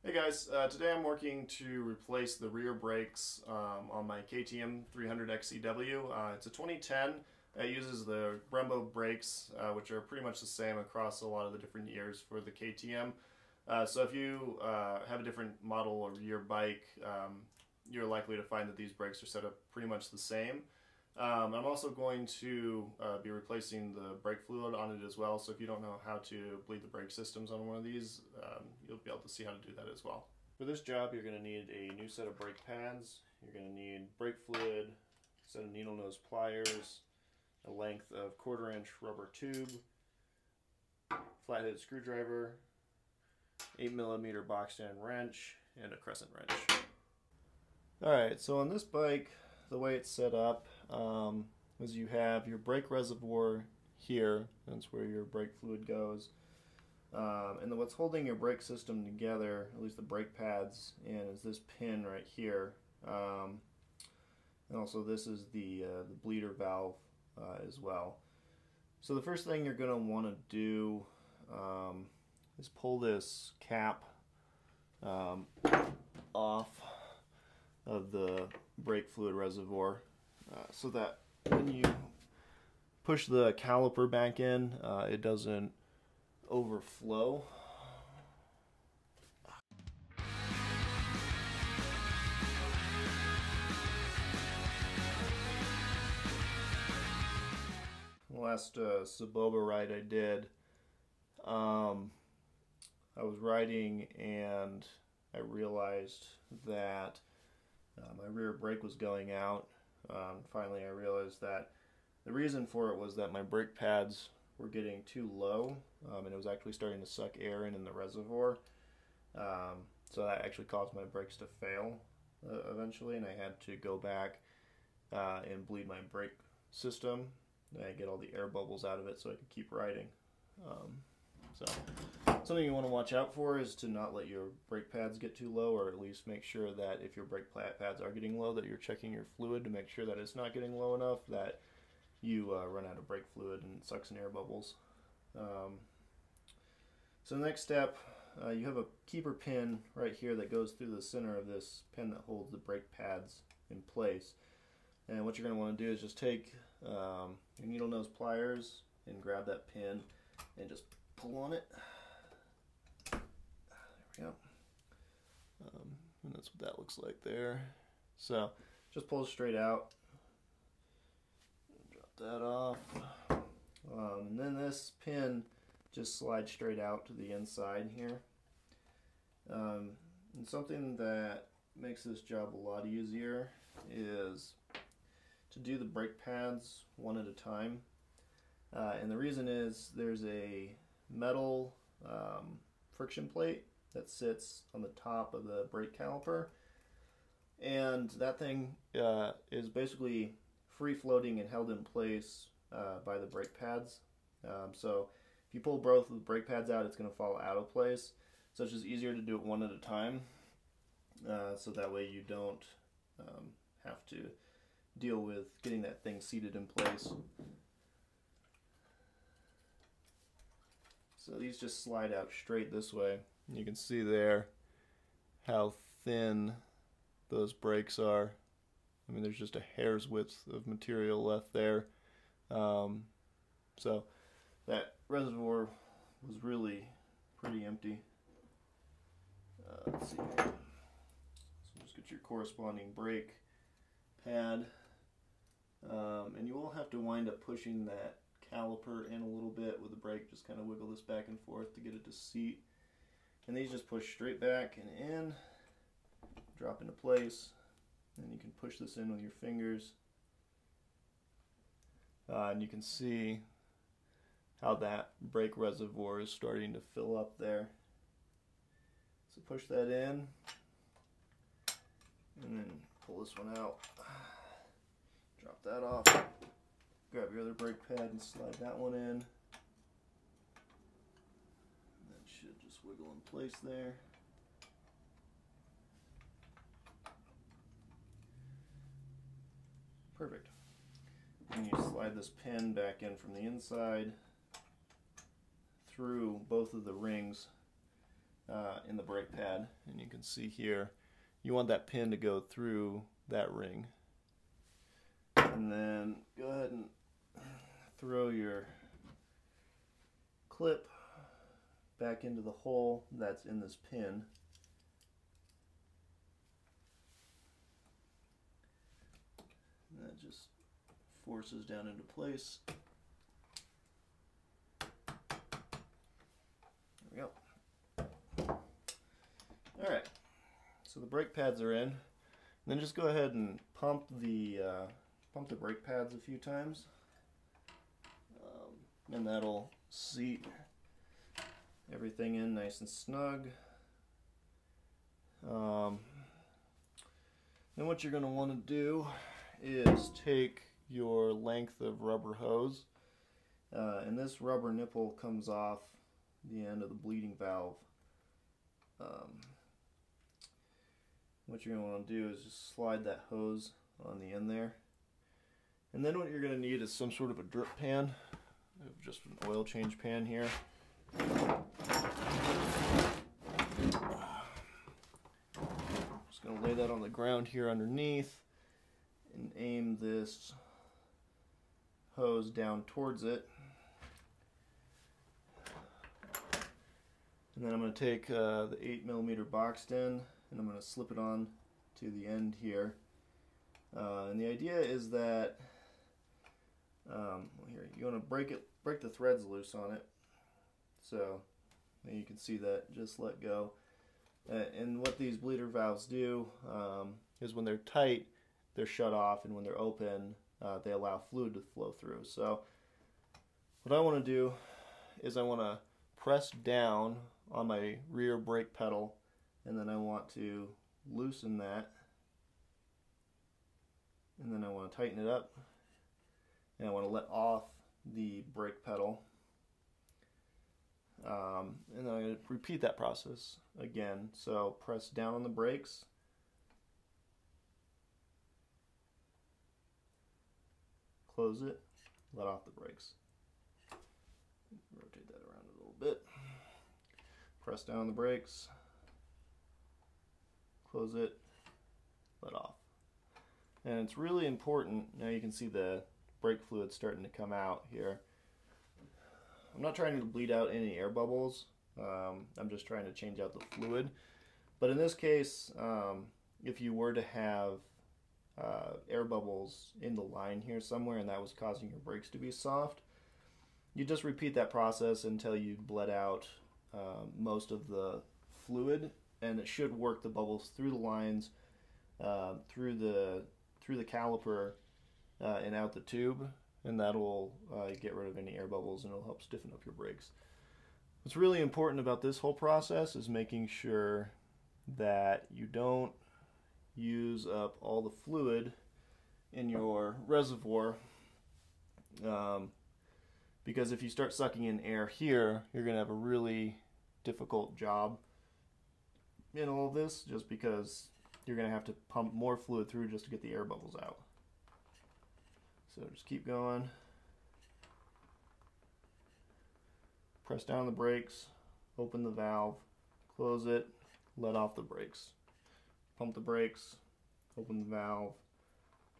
Hey guys, today I'm working to replace the rear brakes on my KTM 300 XCW. It's a 2010. It uses the Brembo brakes, which are pretty much the same across a lot of the different years for the KTM. So if you have a different model of your bike, you're likely to find that these brakes are set up pretty much the same. I'm also going to be replacing the brake fluid on it as well, so if you don't know how to bleed the brake systems on one of these, you'll be able to see how to do that as well. For this job, you're going to need a new set of brake pads, you're going to need brake fluid, a set of needle nose pliers, a length of 1/4 inch rubber tube, flathead screwdriver, 8mm box stand wrench, and a crescent wrench. Alright, so on this bike, the way it's set up is you have your brake reservoir here. That's where your brake fluid goes. And then what's holding your brake system together, at least the brake pads, is this pin right here. And also this is the bleeder valve as well. So the first thing you're going to want to do is pull this cap off of the brake fluid reservoir so that when you push the caliper back in, it doesn't overflow. The last Saboba ride I did, I was riding and I realized that my rear brake was going out. Finally I realized that the reason for it was that my brake pads were getting too low, and it was actually starting to suck air in the reservoir. So that actually caused my brakes to fail eventually, and I had to go back and bleed my brake system and get all the air bubbles out of it so I could keep riding. So something you want to watch out for is to not let your brake pads get too low, or at least make sure that if your brake pads are getting low, that you're checking your fluid to make sure that it's not getting low enough that you run out of brake fluid and it sucks in air bubbles. So the next step, you have a keeper pin right here that goes through the center of this pin that holds the brake pads in place. And what you're going to want to do is just take your needle nose pliers and grab that pin and just pull on it. There we go. And that's what that looks like there. So just pull it straight out. Drop that off. And then this pin just slides straight out to the inside here. And something that makes this job a lot easier is to do the brake pads one at a time. And the reason is there's a metal friction plate that sits on the top of the brake caliper, and that thing is basically free floating and held in place by the brake pads. So if you pull both of the brake pads out, it's going to fall out of place. So it's just easier to do it one at a time, so that way you don't have to deal with getting that thing seated in place. So these just slide out straight this way. You can see there how thin those brakes are. I mean, there's just a hair's width of material left there. So that reservoir was really pretty empty. Let's see here. So just get your corresponding brake pad. And you will have to wind up pushing that caliper in a little bit with the brake. Just kind of wiggle this back and forth to get it to seat. And these just push straight back and in, drop into place, and you can push this in with your fingers. And you can see how that brake reservoir is starting to fill up there. So push that in, and then pull this one out. Drop that off. Grab your other brake pad and slide that one in. That should just wiggle in place there. Perfect. And you slide this pin back in from the inside through both of the rings in the brake pad, and you can see here you want that pin to go through that ring. And then go ahead and throw your clip back into the hole that's in this pin. And that just forces down into place. There we go. Alright, so the brake pads are in. And then just go ahead and pump the brake pads a few times. And that'll seat everything in nice and snug. Then what you're going to want to do is take your length of rubber hose, and this rubber nipple comes off the end of the bleeding valve. What you're going to want to do is just slide that hose on the end there. And then what you're going to need is some sort of a drip pan. I have just an oil change pan here. Just going to lay that on the ground here underneath and aim this hose down towards it. And then I'm going to take the 8mm boxed in, and I'm going to slip it on to the end here. And the idea is that here, you want to break the threads loose on it. So you can see that just let go. And what these bleeder valves do is when they're tight, they're shut off, and when they're open, they allow fluid to flow through. So what I want to do is I want to press down on my rear brake pedal, and then I want to loosen that, and then I want to tighten it up, and I want to let off the brake pedal, and then I'm going to repeat that process again. So press down on the brakes, close it, let off the brakes. Rotate that around a little bit. Press down on the brakes, close it, let off. And it's really important, now you can see the brake fluid starting to come out here. I'm not trying to bleed out any air bubbles, I'm just trying to change out the fluid. But in this case, if you were to have air bubbles in the line here somewhere and that was causing your brakes to be soft, you just repeat that process until you bled out most of the fluid, and it should work the bubbles through the lines, through the caliper, and out the tube, and that'll get rid of any air bubbles, and it'll help stiffen up your brakes. What's really important about this whole process is making sure that you don't use up all the fluid in your reservoir, because if you start sucking in air here, you're going to have a really difficult job in all of this, just because you're going to have to pump more fluid through just to get the air bubbles out. So just keep going. Press down the brakes, open the valve, close it, let off the brakes. Pump the brakes, open the valve,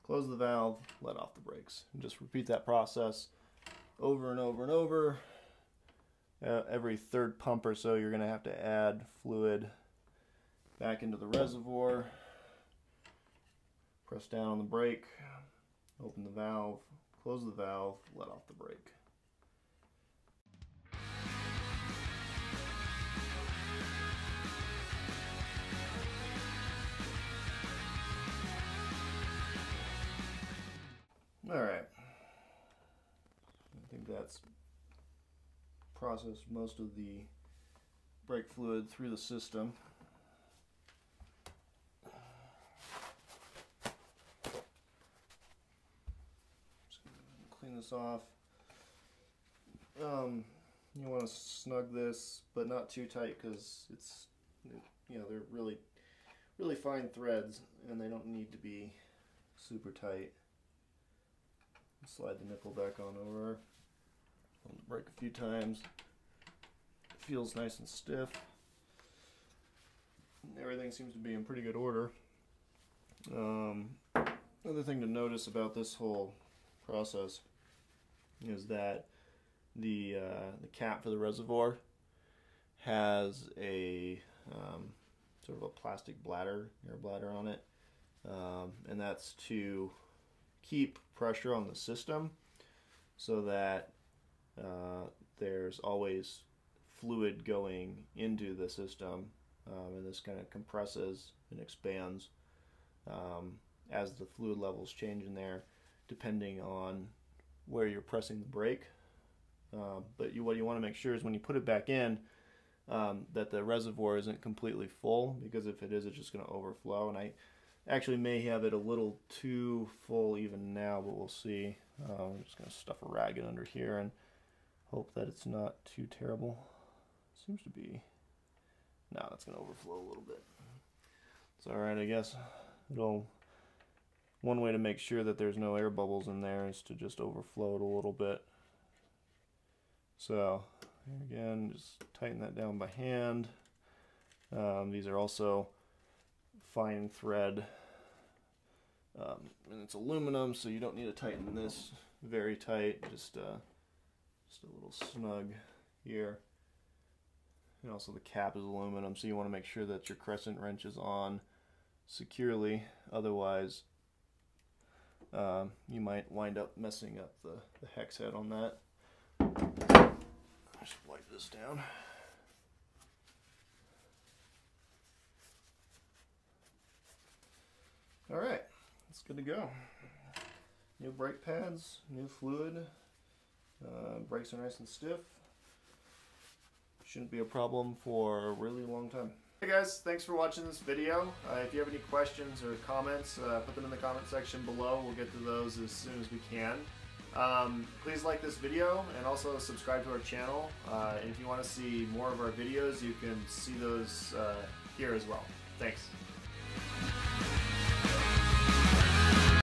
close the valve, let off the brakes. And just repeat that process over and over and over. Every third pump or so, you're going to have to add fluid back into the reservoir. Press down on the brake, open the valve, close the valve, let off the brake. Alright, I think that's processed most of the brake fluid through the system. Just clean this off. You want to snug this, but not too tight, because it's, you know, they're really fine threads, and they don't need to be super tight. Slide the nipple back on over. Hold the brake a few times. It feels nice and stiff. everything seems to be in pretty good order. Another thing to notice about this whole process is that the cap for the reservoir has a sort of a plastic bladder, air bladder on it, and that's to keep pressure on the system so that there's always fluid going into the system, and this kind of compresses and expands as the fluid levels change in there, depending on where you're pressing the brake. But what you want to make sure is when you put it back in, that the reservoir isn't completely full, because if it is, it's just going to overflow. And I actually may have it a little too full even now, but we'll see. I'm just going to stuff a rag in under here and hope that it's not too terrible. Seems to be. No, it's going to overflow a little bit. It's alright, I guess. One way to make sure that there's no air bubbles in there is to just overflow it a little bit. So, again, just tighten that down by hand. These are also fine thread, and it's aluminum, so you don't need to tighten this very tight. Just a little snug here. And also the cap is aluminum, so you want to make sure that your crescent wrench is on securely. Otherwise, you might wind up messing up the hex head on that. Just wipe this down. Alright, it's good to go. New brake pads, new fluid, brakes are nice and stiff. Shouldn't be a problem for a really long time. Hey guys, thanks for watching this video. If you have any questions or comments, put them in the comment section below. We'll get to those as soon as we can. Please like this video and also subscribe to our channel. And if you want to see more of our videos, you can see those here as well. Thanks.